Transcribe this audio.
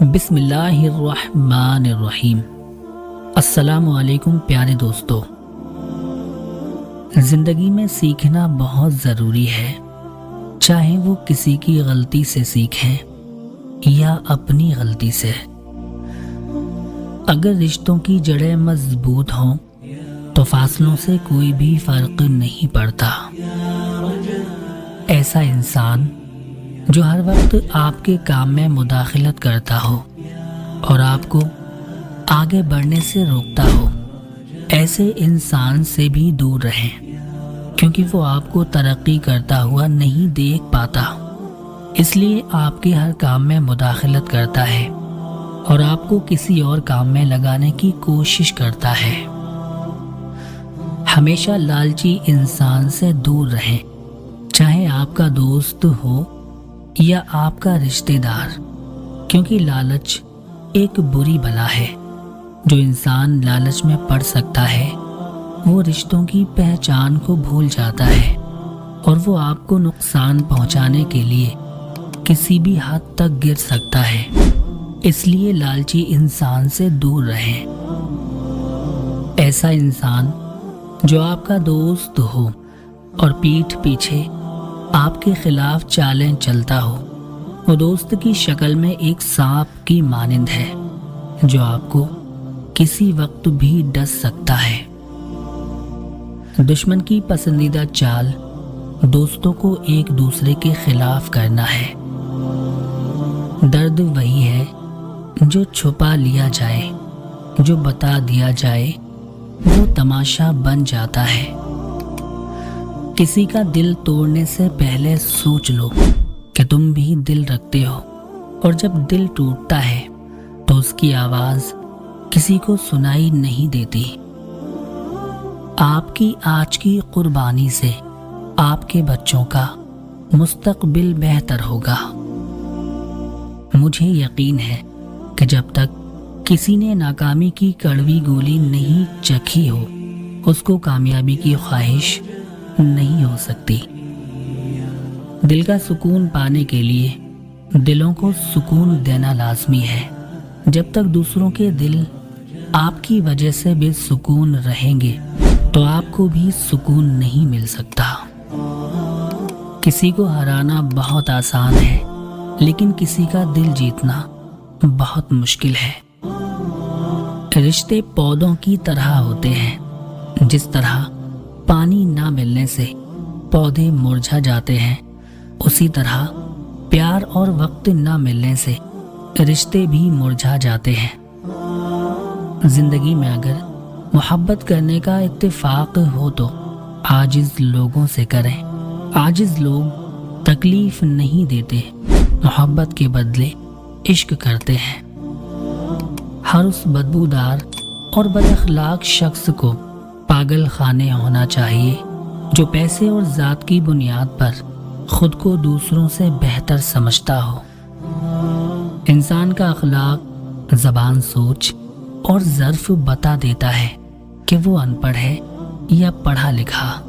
बिस्मिल्लाहिर्रहमानिर्रहीम। अस्सलामु अलैकुम प्यारे दोस्तों। ज़िंदगी में सीखना बहुत ज़रूरी है, चाहे वो किसी की गलती से सीखें या अपनी गलती से। अगर रिश्तों की जड़ें मजबूत हों तो फासलों से कोई भी फ़र्क नहीं पड़ता। ऐसा इंसान जो हर वक्त आपके काम में मुदाखलत करता हो और आपको आगे बढ़ने से रोकता हो, ऐसे इंसान से भी दूर रहें, क्योंकि वो आपको तरक्की करता हुआ नहीं देख पाता, इसलिए आपके हर काम में मुदाखलत करता है और आपको किसी और काम में लगाने की कोशिश करता है। हमेशा लालची इंसान से दूर रहें, चाहे आपका दोस्त हो या आपका रिश्तेदार, क्योंकि लालच एक बुरी बला है। जो इंसान लालच में पड़ सकता है वो रिश्तों की पहचान को भूल जाता है और वो आपको नुकसान पहुंचाने के लिए किसी भी हद तक गिर सकता है। इसलिए लालची इंसान से दूर रहें। ऐसा इंसान जो आपका दोस्त हो और पीठ पीछे आपके खिलाफ चालें चलता हो, वो दोस्त की शक्ल में एक सांप की मानिंद है जो आपको किसी वक्त भी डस सकता है। दुश्मन की पसंदीदा चाल दोस्तों को एक दूसरे के खिलाफ करना है। दर्द वही है जो छुपा लिया जाए, जो बता दिया जाए वो तमाशा बन जाता है। किसी का दिल तोड़ने से पहले सोच लो कि तुम भी दिल रखते हो, और जब दिल टूटता है तो उसकी आवाज किसी को सुनाई नहीं देती। आपकी आज की कुर्बानी से आपके बच्चों का मुस्तकबिल बेहतर होगा। मुझे यकीन है कि जब तक किसी ने नाकामी की कड़वी गोली नहीं चखी हो, उसको कामयाबी की ख्वाहिश नहीं हो सकती। दिल का सुकून पाने के लिए दिलों को सुकून देना लाजमी है। जब तक दूसरों के दिल आपकी वजह से बेसुकून रहेंगे तो आपको भी सुकून नहीं मिल सकता। किसी को हराना बहुत आसान है, लेकिन किसी का दिल जीतना बहुत मुश्किल है। रिश्ते पौधों की तरह होते हैं। जिस तरह पानी ना मिलने से पौधे मुरझा जाते हैं, उसी तरह प्यार और वक्त ना मिलने से रिश्ते भी मुरझा जाते हैं। जिंदगी में अगर मोहब्बत करने का इत्तेफाक हो तो आजिज लोगों से करें। आजिज लोग तकलीफ नहीं देते, मोहब्बत के बदले इश्क करते हैं। हर उस बदबूदार और बदअखलाक शख्स को पागल खाने होना चाहिए जो पैसे और जात की बुनियाद पर खुद को दूसरों से बेहतर समझता हो। इंसान का अखलाक, ज़बान, सोच और ज़र्फ बता देता है कि वो अनपढ़ है या पढ़ा लिखा।